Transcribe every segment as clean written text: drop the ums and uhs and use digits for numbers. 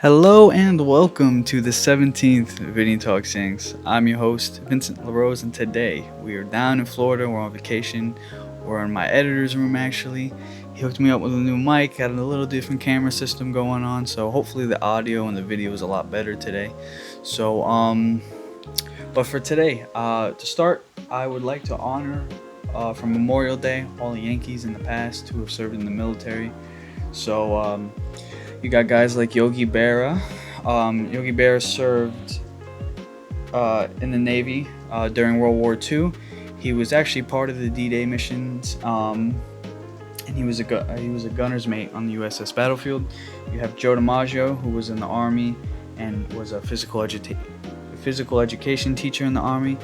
Hello and welcome to the 17th Vinny Talk Sings. I'm your host, Vincent LaRose, and today we are down in Florida. We're on vacation. We're in my editor's room actually. He hooked me up with a new mic, had a little different camera system going on, so hopefully the audio and the video is a lot better today. But for today, to start, I would like to honor from Memorial Day all the Yankees in the past who have served in the military. You got guys like Yogi Berra. Yogi Berra served in the Navy during World War II. He was actually part of the D-Day missions, and he was a gunner's mate on the USS Battlefield. You have Joe DiMaggio, who was in the Army and was a physical education teacher in the Army.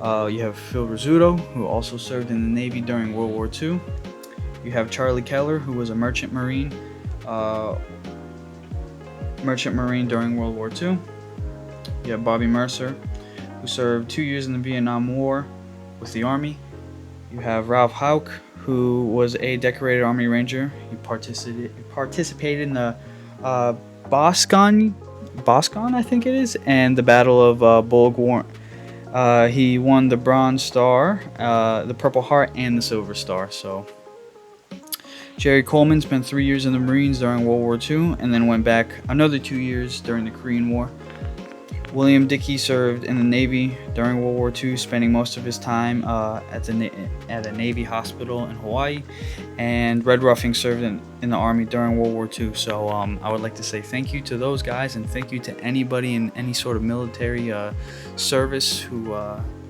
You have Phil Rizzuto, who also served in the Navy during World War II. You have Charlie Keller, who was a merchant marine during World War II. You have Bobby Mercer, who served 2 years in the Vietnam War with the Army. You have Ralph Houck, who was a decorated Army Ranger. He participated in the Boscon, I think it is, and the Battle of Bulg War. He won the Bronze Star, the Purple Heart, and the Silver Star. Jerry Coleman spent 3 years in the Marines during World War II and then went back another 2 years during the Korean War. William Dickey served in the Navy during World War II, spending most of his time at a Navy hospital in Hawaii. And Red Ruffing served in the Army during World War II. So I would like to say thank you to those guys, and thank you to anybody in any sort of military service who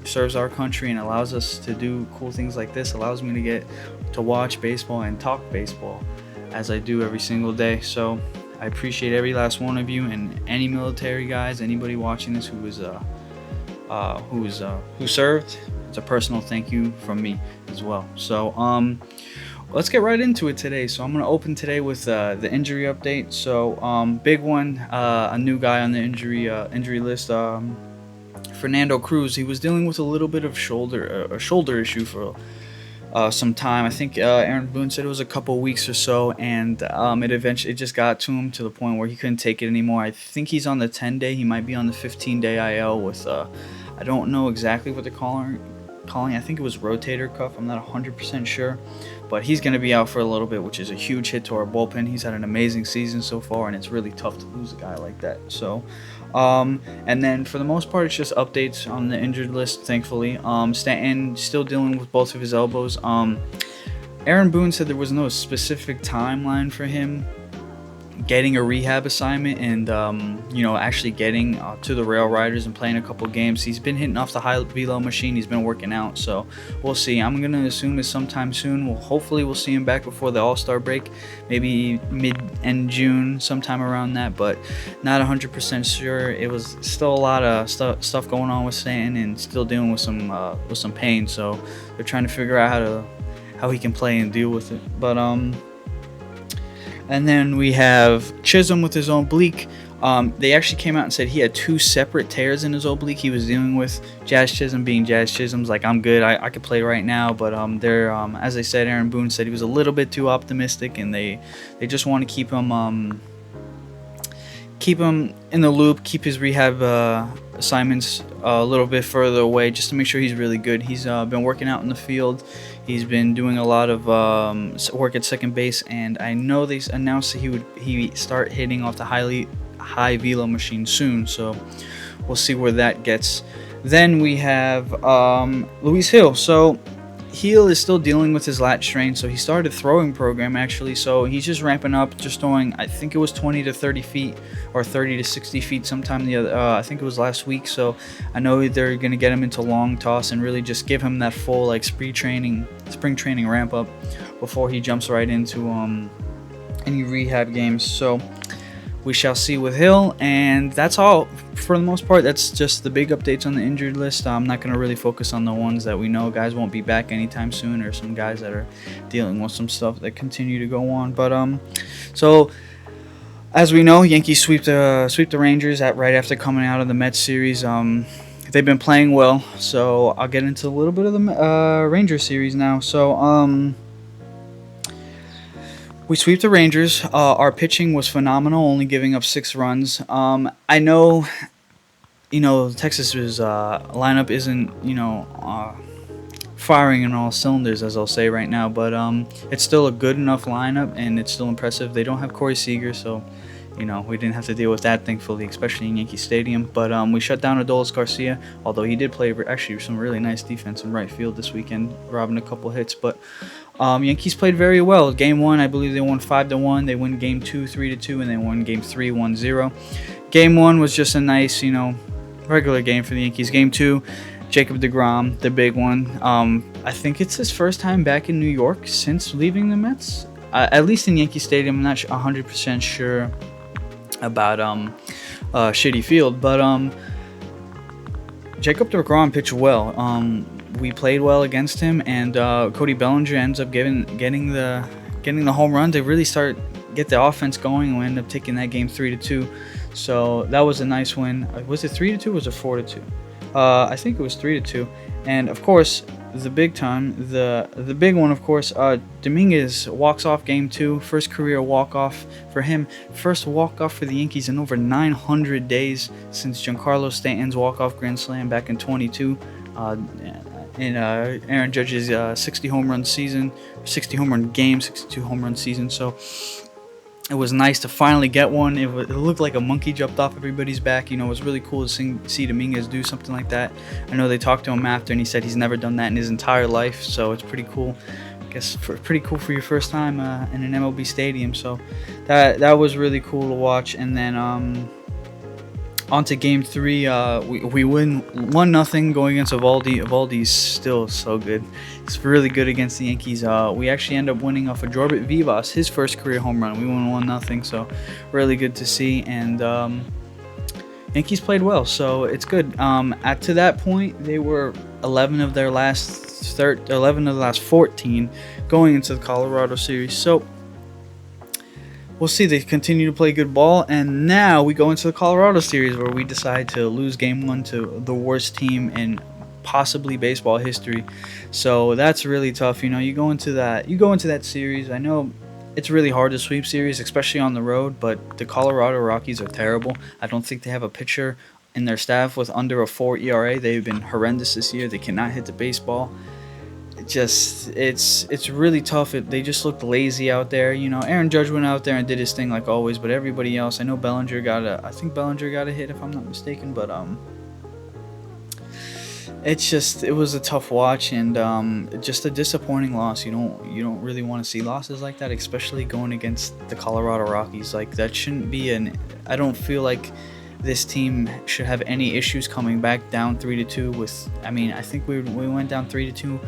serves our country and allows us to do cool things like this, allows me to get to watch baseball and talk baseball as I do every single day. So I appreciate every last one of you, and any military guys, anybody watching this who served. It's a personal thank you from me as well. So let's get right into it today. So I'm going to open today with the injury update. So big one, a new guy on the injury list. Fernando Cruz. He was dealing with a little bit of a shoulder issue for some time. I think Aaron Boone said it was a couple weeks or so, and it just got to him to the point where he couldn't take it anymore. I think he's on the 10-day. He might be on the 15-day IL with I don't know exactly what they're calling. I think it was rotator cuff. I'm not 100% sure, but he's going to be out for a little bit, which is a huge hit to our bullpen. He's had an amazing season so far, and it's really tough to lose a guy like that. So, and then for the most part, it's just updates on the injured list, thankfully. Stanton still dealing with both of his elbows. Aaron Boone said there was no specific timeline for him getting a rehab assignment and actually getting to the Rail Riders and playing a couple games. He's been hitting off the high velo machine. He's been working out, so we'll see. I'm gonna assume it's sometime soon. Hopefully we'll see him back before the All-Star break, maybe mid-end June, sometime around that, but not 100% sure. It was still a lot of stuff going on with Stanton and still dealing with some pain, so they're trying to figure out how he can play and deal with it. But and then we have Chisholm with his oblique. They actually came out and said he had two separate tears in his oblique he was dealing with. Jazz Chisholm being Jazz Chisholm's like, I'm good, I could play right now. But as I said, Aaron Boone said he was a little bit too optimistic, and they just want to keep him in the loop, keep his rehab assignments a little bit further away, just to make sure he's really good. He's been working out in the field. He's been doing a lot of work at second base, and I know they announced that he start hitting off the high velo machine soon. So we'll see where that gets. Then we have Luis Hill. So Hill is still dealing with his lat strain, so he started a throwing program actually. So he's just ramping up, just throwing. I think it was 20 to 30 feet or 30 to 60 feet sometime I think it was last week. So I know they're gonna get him into long toss and really just give him that full spring training ramp up before he jumps right into any rehab games. So we shall see with Hill, and that's all for the most part. That's just the big updates on the injured list. I'm not going to really focus on the ones that we know guys won't be back anytime soon, or some guys that are dealing with some stuff that continue to go on. But so as we know, Yankees sweep the Rangers right after coming out of the Mets series. They've been playing well, so I'll get into a little bit of the Rangers series now. So We sweep the Rangers. Our pitching was phenomenal, only giving up 6 runs. I know, Texas's lineup isn't, firing in all cylinders, as I'll say right now, but it's still a good enough lineup, and it's still impressive. They don't have Corey Seager, so we didn't have to deal with that, thankfully, especially in Yankee Stadium. But we shut down Adolis Garcia, although he did play actually some really nice defense in right field this weekend, robbing a couple hits. But Yankees played very well. Game 1, I believe they won 5-1. They win Game 2, 3-2, and they won Game 3, 1-0. Game 1 was just a nice, regular game for the Yankees. Game 2, Jacob deGrom, the big one. I think it's his first time back in New York since leaving the Mets, at least in Yankee Stadium. I'm not 100% sure about Shitty Field, but Jacob deGrom pitched well. We played well against him, and Cody Bellinger ends up getting the home run to really get the offense going, and we end up taking that game 3-2. So that was a nice win. Was it 3-2 or was it 4-2? I think it was 3-2. And of course, the big one, of course, Dominguez walks off Game 2, first career walk-off for him, first walk-off for the Yankees in over 900 days since Giancarlo Stanton's walk-off grand slam back in 22, in Aaron Judge's 60 home run season, 60 home run game, 62 home run season. So it was nice to finally get one. It looked like a monkey jumped off everybody's back. It was really cool to see Dominguez do something like that. I know they talked to him after, and he said he's never done that in his entire life. So it's pretty cool. I guess pretty cool for your first time in an MLB stadium. So that was really cool to watch. And then on to Game 3. We win 1-0 going against Eovaldi. Eovaldi's still so good. He's really good against the Yankees. We actually end up winning off of Jorbit Vivas, his first career home run. We won 1-0, so really good to see. And Yankees played well, so it's good. To that point, they were 11 of the last 14 going into the Colorado series. So we'll see. They continue to play good ball, and now we go into the Colorado series where we decide to lose Game 1 to the worst team in possibly baseball history. So that's really tough. You go into that series. I know it's really hard to sweep series, especially on the road, but the Colorado Rockies are terrible. I don't think they have a pitcher in their staff with under a 4 ERA. They've been horrendous this year. They cannot hit the baseball. It's really tough. They just looked lazy out there. Aaron Judge went out there and did his thing like always, but everybody else, I know Bellinger got a hit if I'm not mistaken, but it was a tough watch, and just a disappointing loss. You don't really want to see losses like that, especially going against the Colorado Rockies. Like, that shouldn't be I don't feel like this team should have any issues coming back down 3-2 I think we went down 3-2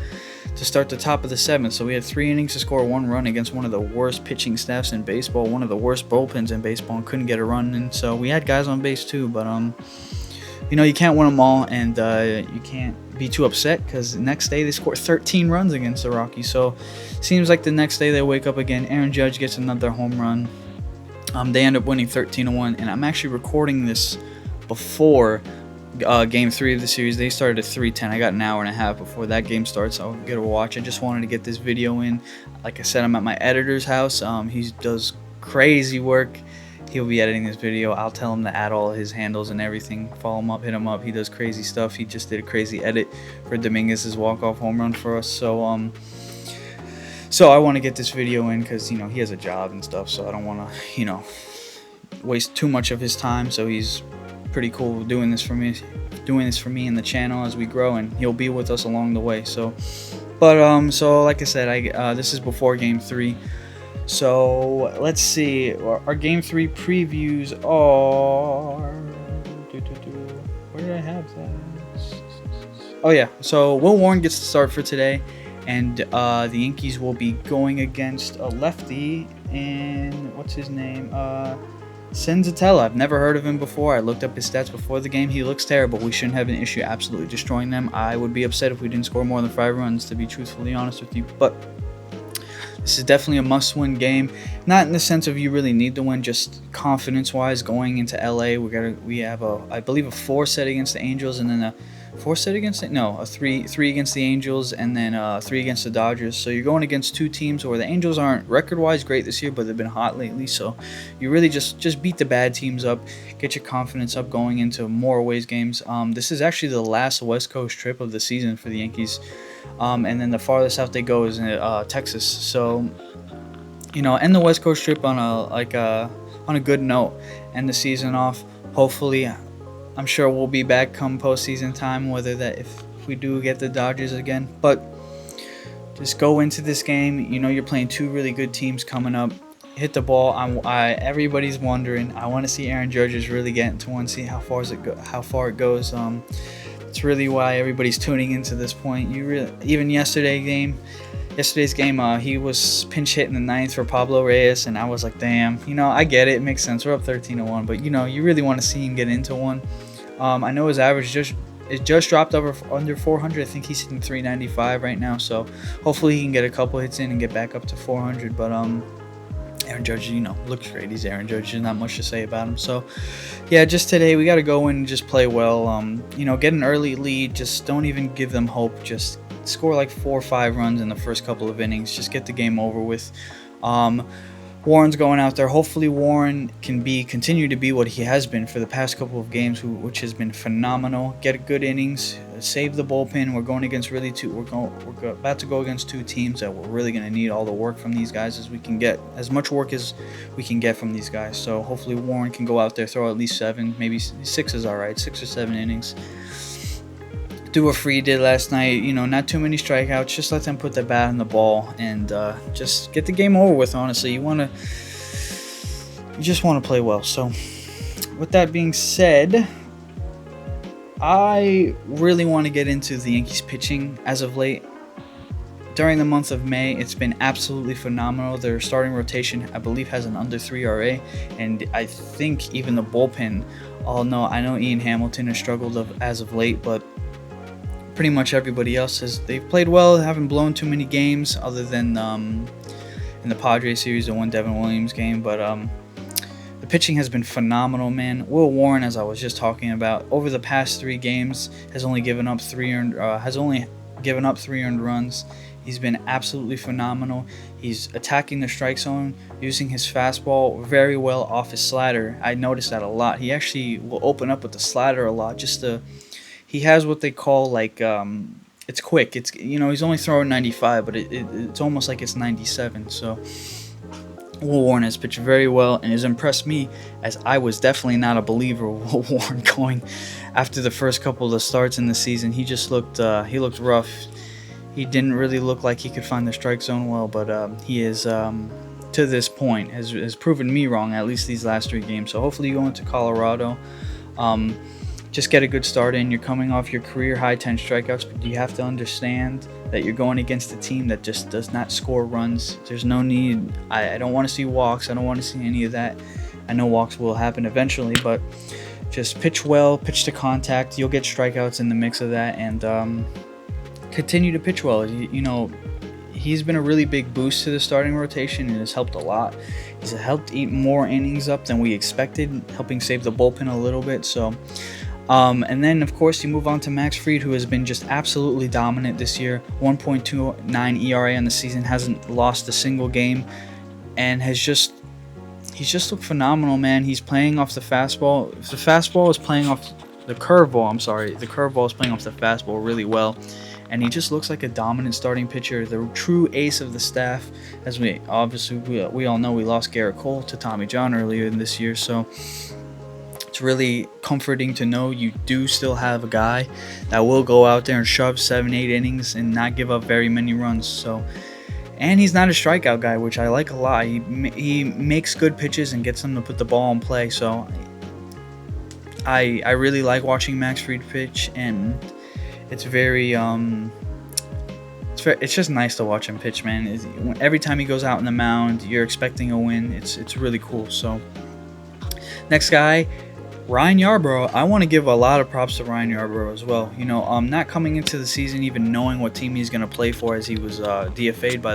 to start the top of the 7th, so we had 3 innings to score 1 run against one of the worst pitching staffs in baseball, one of the worst bullpens in baseball, and couldn't get a run. And so we had guys on base too, but you can't win them all, and you can't be too upset because the next day they scored 13 runs against the Rockies. So seems like the next day they wake up again. Aaron Judge gets another home run. They end up winning 13-1, and I'm actually recording this before Game 3 of the series. They started at 3:10. I got an hour and a half before that game starts. I'll get a watch. I just wanted to get this video in. Like I said, I'm at my editor's house. He does crazy work. He'll be editing this video. I'll tell him to add all his handles and everything. Follow him up, hit him up. He does crazy stuff. He just did a crazy edit for Dominguez's walk-off home run for us. So I want to get this video in because, he has a job and stuff. So I don't want to, waste too much of his time. So he's pretty cool doing this for me and the channel as we grow, and he'll be with us along the way. So like I said, this is before Game 3. So let's see. Our Game 3 previews are. Where did I have that? Oh yeah. So Will Warren gets the start for today, and the Yankees will be going against a lefty. And what's his name? Senzatella. I've never heard of him before. I looked up his stats before the game. He looks terrible. We shouldn't have an issue absolutely destroying them. I would be upset if we didn't score more than 5 runs, to be truthfully honest with you. But this is definitely a must-win game. Not in the sense of you really need to win, just confidence-wise going into LA. We have I believe a 4 set against the Angels, and then a four set against it? No, a three against the Angels, and then 3 against the Dodgers. So you're going against 2 teams where the Angels aren't record-wise great this year, but they've been hot lately. So you really just beat the bad teams up, get your confidence up going into more aways games. This is actually the last West Coast trip of the season for the Yankees, and then the farthest south they go is in Texas. So end the West Coast trip on a good note, end the season off. Hopefully, I'm sure we'll be back come postseason time, whether that if we do get the Dodgers again. But just go into this game. You're playing 2 really good teams coming up. Hit the ball. Everybody's wondering. I want to see Aaron Judge really get into one, see how far it goes. It's really why everybody's tuning into this point. Even yesterday's game, he was pinch hit in the 9th for Pablo Reyes, and I was like, damn, I get it. It makes sense. We're up 13-1, but you really want to see him get into one. I know his average just dropped under 400. I think he's hitting 395 right now, so hopefully he can get a couple hits in and get back up to 400. But Aaron Judge, looks great. He's Aaron Judge. There's not much to say about him. So, yeah, just today we got to go in and just play well. Get an early lead. Just don't even give them hope. Just score like 4 or 5 runs in the first couple of innings. Just get the game over with. Warren's going out there. Hopefully Warren can continue to be what he has been for the past couple of games, which has been phenomenal. Get good innings, save the bullpen. We're going against we're about to go against 2 teams that we're really going to need all the work from these guys as we can get, as much work as we can get from these guys. So hopefully Warren can go out there, throw at least 7, maybe 6 is all right, 6 or 7 innings. Do what Free did last night, not too many strikeouts, just let them put the bat on the ball and just get the game over with. Honestly, you just want to play well. So with that being said, I really want to get into the Yankees pitching as of late. During the month of May, it's been absolutely phenomenal. Their starting rotation, I believe, has an under 3 ERA, and I think even the bullpen, I know Ian Hamilton has struggled as of late, but pretty much everybody else they've played well, haven't blown too many games other than in the Padres series, the one Devin Williams game. But the pitching has been phenomenal, man. Will Warren, as I was just talking about, over the past 3 games has only given up 3 earned runs. He's been absolutely phenomenal. He's attacking the strike zone, using his fastball very well off his slider. I noticed that a lot. He actually will open up with the slider a lot. He has what they call it's quick. It's he's only throwing 95, but it's almost like it's 97. So Will Warren has pitched very well and has impressed me, as I was definitely not a believer of Will Warren going after the first couple of starts in the season. He just looked rough. He didn't really look like he could find the strike zone well, but he is to this point has proven me wrong, at least these last 3 games. So hopefully you go into Colorado. Just get a good start in. You're coming off your career high 10 strikeouts, but you have to understand that you're going against a team that just does not score runs. There's no need. I don't want to see walks. I don't want to see any of that. I know walks will happen eventually, but just pitch well, pitch to contact. You'll get strikeouts in the mix of that, and continue to pitch well. He's been a really big boost to the starting rotation and has helped a lot. He's helped eat more innings up than we expected, helping save the bullpen a little bit. So. And then, of course, you move on to Max Fried, who has been just absolutely dominant this year. 1.29 ERA on the season, hasn't lost a single game, and he's just looked phenomenal, man. He's playing off the fastball. The fastball is playing off the curveball. The curveball is playing off the fastball really well, and he just looks like a dominant starting pitcher, the true ace of the staff. As we all know, we lost Garrett Cole to Tommy John earlier in this year, so. It's really comforting to know you do still have a guy that will go out there and shove 7-8 innings and not give up very many runs. So, and he's not a strikeout guy, which I like a lot. He makes good pitches and gets them to put the ball in play. So I really like watching Max Fried pitch, and it's it's just nice to watch him pitch, man. Every time he goes out on the mound, you're expecting a win. It's really cool. So next guy, Ryan Yarbrough. I want to give a lot of props to Ryan Yarbrough as well. Not coming into the season even knowing what team he's going to play for, as he was DFA'd by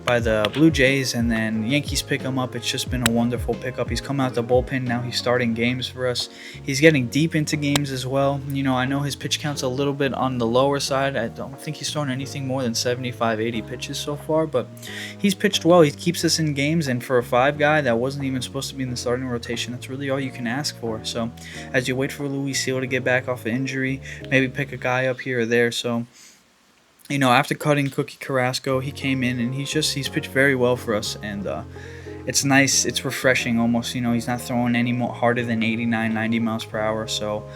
by the Blue Jays, and then Yankees pick him up. It's just been a wonderful pickup. He's come out the bullpen. Now he's starting games for us. He's getting deep into games as well. I know his pitch count's a little bit on the lower side. I don't think he's thrown anything more than 75, 80 pitches so far, but he's pitched well. He keeps us in games, and for a 5 guy that wasn't even supposed to be in the starting rotation, that's really all you can ask for. So as you wait for Luis Seal to get back off of injury, maybe pick a guy up here or there. So after cutting Cookie Carrasco, he came in and he's pitched very well for us, and it's nice, it's refreshing almost. He's not throwing any more harder than 89, 90 miles per hour. So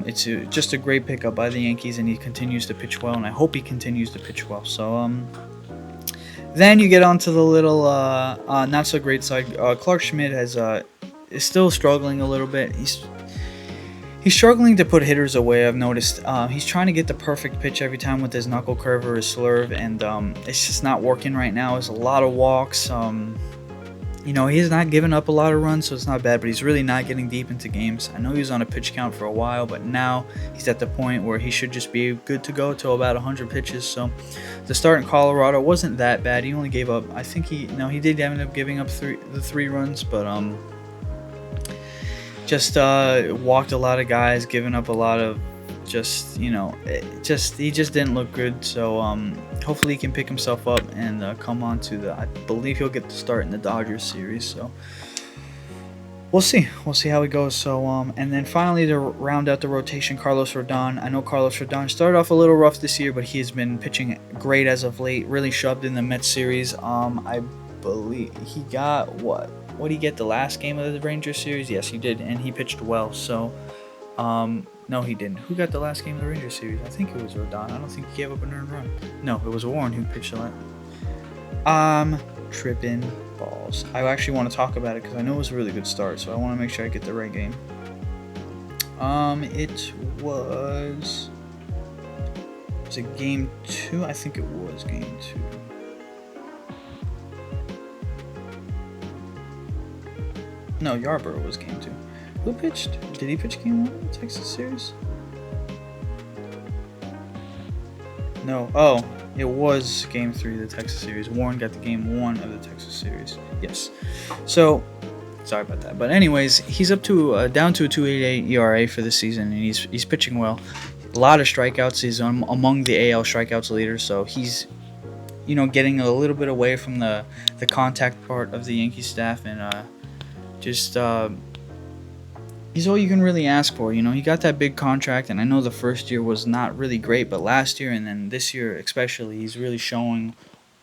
it's just a great pickup by the Yankees, and he continues to pitch well, and I hope he continues to pitch well. So then you get onto the little not so great side. Clark Schmidt is still struggling a little bit. He's struggling to put hitters away, I've noticed. He's trying to get the perfect pitch every time with his knuckle curve or his slurve, and it's just not working right now. There's a lot of walks. He's not giving up a lot of runs, so it's not bad, but he's really not getting deep into games. I know he was on a pitch count for a while, but now he's at the point where he should just be good to go till about 100 pitches. So the start in Colorado wasn't that bad. He only gave up, I think he did end up giving up the 3 runs, but just walked a lot of guys, giving up a lot of he just didn't look good. So hopefully he can pick himself up and come on to I believe he'll get the start in the Dodgers series. So we'll see how he goes. So and then finally, to round out the rotation, Carlos Rodon. I know Carlos Rodon started off a little rough this year, but he has been pitching great as of late. Really shoved in the Mets series. I believe he got what did he get, the last game of the Rangers series? Yes, he did, and he pitched well. So no, he didn't. Who got the last game of the Rangers series? I think it was Rodon. I don't think he gave up an earned run. No, it was Warren who pitched the last. Tripping balls. I actually want to talk about it because I know it was a really good start, so I want to make sure I get the right game. It was it game 2? I think it was game 2. No, Yarborough was game 2. Who pitched? Did he pitch game 1 of the Texas series? No. Oh, it was game 3 of the Texas series. Warren got the game 1 of the Texas series. Yes. So, sorry about that. But anyways, he's up to down to a 2.88 ERA for the season, and he's pitching well. A lot of strikeouts. He's among the AL strikeouts leaders, so he's getting a little bit away from the contact part of the Yankee staff, and he's all you can really ask for. He got that big contract, and I know the first year was not really great, but last year and then this year especially, he's really showing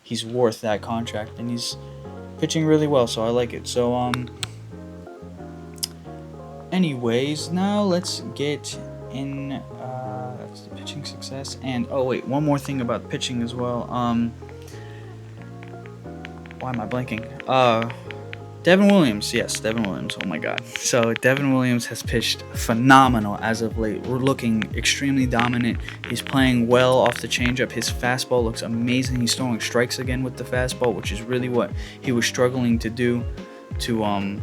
he's worth that contract, and he's pitching really well, so I like it. So anyways, now let's get in that's the pitching success. And one more thing about pitching as well. Why am I blanking? Devin Williams. Yes, Devin Williams. Oh my God. So Devin Williams has pitched phenomenal as of late. We're looking extremely dominant. He's playing well off the changeup. His fastball looks amazing. He's throwing strikes again with the fastball, which is really what he was struggling to do to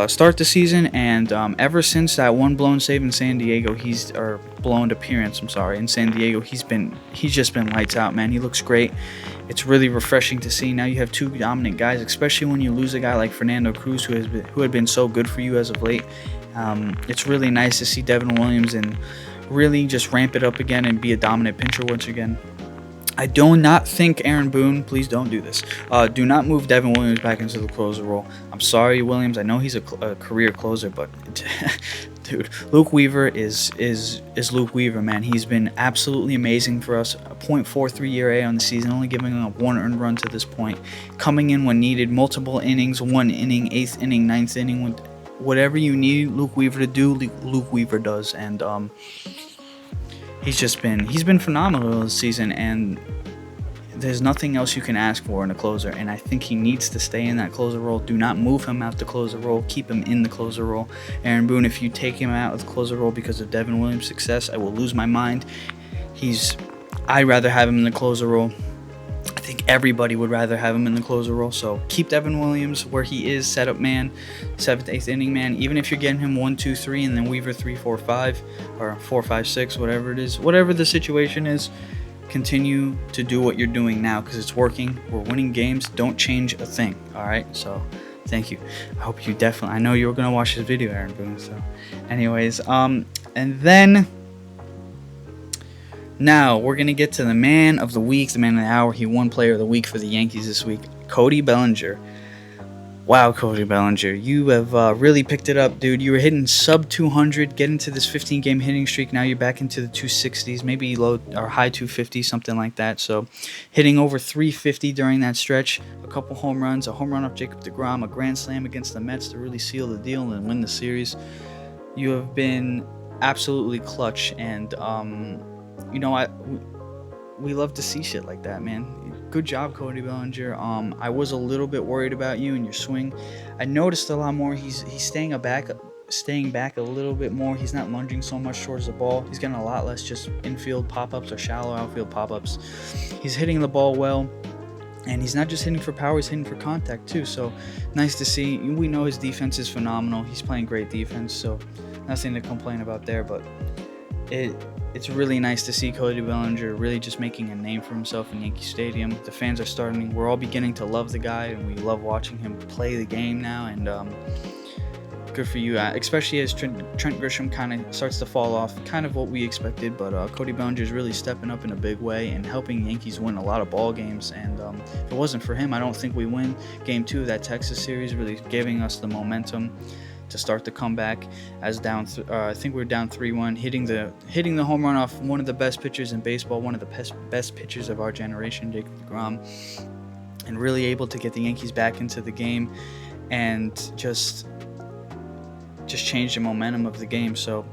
start the season. And ever since that one blown save in San Diego, blown appearance, in San Diego, he's just been lights out, man. He looks great. It's really refreshing to see. Now you have 2 dominant guys, especially when you lose a guy like Fernando Cruz, who had been so good for you as of late. It's really nice to see Devin Williams and really just ramp it up again and be a dominant pitcher once again. I do not think Aaron Boone, please don't do this. Do not move Devin Williams back into the closer role. I'm sorry, Williams. I know he's a career closer, but dude, Luke Weaver is Luke Weaver, man. He's been absolutely amazing for us. A .43 ERA on the season, only giving up 1 earned run to this point. Coming in when needed, multiple innings, 1 inning, 8th inning, 9th inning, whatever you need Luke Weaver to do, Luke Weaver does, and he's been phenomenal this season, and there's nothing else you can ask for in a closer, and I think he needs to stay in that closer role. Do not move him out the closer role. Keep him in the closer role. Aaron Boone, if you take him out of the closer role because of Devin Williams' success, I will lose my mind. I'd rather have him in the closer role. I think everybody would rather have him in the closer role, so keep Devin Williams where he is, setup man, 7th, 8th inning man. Even if you're getting him 1, 2, 3, and then Weaver 3, 4, 5, or 4, 5, 6, whatever it is, whatever the situation is, continue to do what you're doing now because it's working. We're winning games. Don't change a thing. All right. So thank you. I hope you definitely. I know you were gonna watch this video, Aaron Boone. So, anyways, and then now we're gonna get to the man of the week, the man of the hour. He won Player of the Week for the Yankees this week, Cody Bellinger. Wow, Cody Bellinger, you have really picked it up, dude. You were hitting sub 200, get into this 15-game hitting streak. Now you're back into the 260s, maybe low or high 250s, something like that. So hitting over 350 during that stretch, a couple home runs, a home run off Jacob deGrom, a grand slam against the Mets to really seal the deal and win the series. You have been absolutely clutch, and you know, we love to see shit like that, man. Good job, Cody Bellinger. I was a little bit worried about you and your swing. I noticed a lot more. He's staying back a little bit more. He's not lunging so much towards the ball. He's getting a lot less just infield pop-ups or shallow outfield pop-ups. He's hitting the ball well, and he's not just hitting for power. He's hitting for contact too. So nice to see. We know his defense is phenomenal. He's playing great defense, so nothing to complain about there. But it's really nice to see Cody Bellinger really just making a name for himself in Yankee Stadium. The fans are starting. We're all beginning to love the guy, and we love watching him play the game now. And good for you, especially as Trent Grisham kind of starts to fall off, kind of what we expected. But Cody Bellinger is really stepping up in a big way and helping the Yankees win a lot of ball games. And if it wasn't for him, I don't think we win Game 2 of that Texas series, really giving us the momentum to start the comeback as down. I think we were down 3-1, hitting the home run off one of the best pitchers in baseball, one of the best pitchers of our generation, Jacob deGrom, and really able to get the Yankees back into the game and just change the momentum of the game. So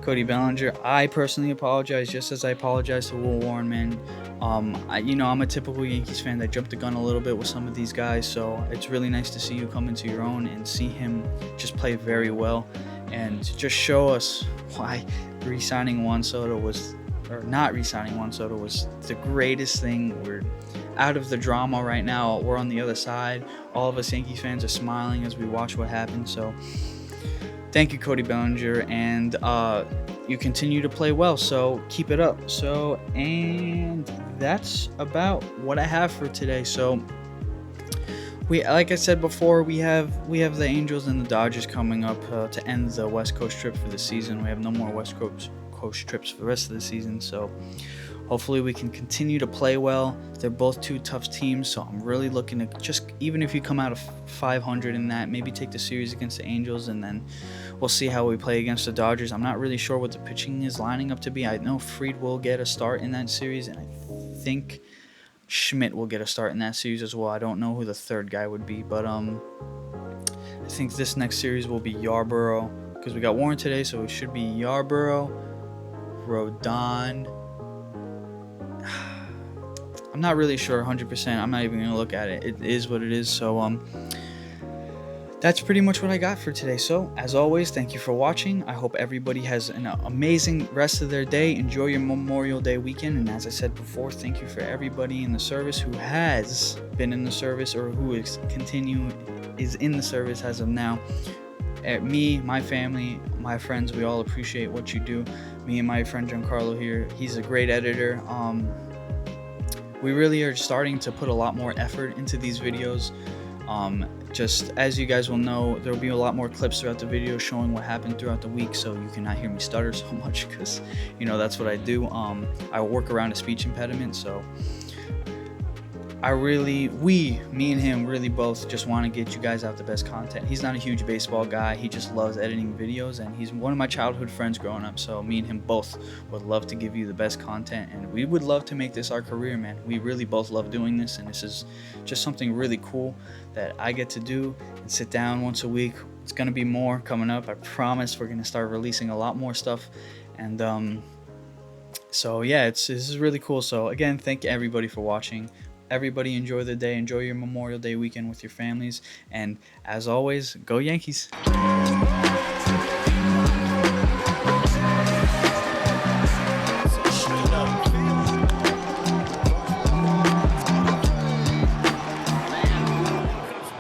Cody Bellinger, I personally apologize, just as I apologize to Will Warren, man. I'm a typical Yankees fan that jumped the gun a little bit with some of these guys, so it's really nice to see you come into your own and see him just play very well and just show us why re-signing Juan Soto was, or not re-signing Juan Soto was the greatest thing. We're out of the drama right now. We're on the other side. All of us Yankees fans are smiling as we watch what happened. So thank you, Cody Bellinger, and you continue to play well, so keep it up. So, and that's about what I have for today. So, like I said before, we have the Angels and the Dodgers coming up to end the West Coast trip for the season. We have no more West Coast trips for the rest of the season, so hopefully we can continue to play well. They're both two tough teams, so I'm really looking to just, even if you come out of 500 in that, maybe take the series against the Angels, and then we'll see how we play against the Dodgers. I'm not really sure what the pitching is lining up to be. I know Fried will get a start in that series, and I think Schmidt will get a start in that series as well. I don't know who the third guy would be, but I think this next series will be Yarborough, because we got Warren today, so it should be Yarborough, Rodon. I'm not really sure 100%. I'm not even going to look at it. It is what it is. So that's pretty much what I got for today. So as always, thank you for watching. I hope everybody has an amazing rest of their day. Enjoy your Memorial Day weekend. And as I said before, thank you for everybody in the service who has been in the service or who is in the service as of now. Me, my family, my friends, we all appreciate what you do. Me and my friend Giancarlo here, he's a great editor. We really are starting to put a lot more effort into these videos. Just as you guys will know, there will be a lot more clips throughout the video showing what happened throughout the week, so you cannot hear me stutter so much because, that's what I do. I work around a speech impediment, so me and him really both just want to get you guys out the best content. He's not a huge baseball guy. He just loves editing videos, and he's one of my childhood friends growing up. So me and him both would love to give you the best content, and we would love to make this our career, man. We really both love doing this, and this is just something really cool that I get to do and sit down once a week. It's going to be more coming up. I promise we're going to start releasing a lot more stuff. And so yeah, this is really cool. So again, thank everybody for watching. Everybody enjoy the day. Enjoy your Memorial Day weekend with your families. And as always, go Yankees.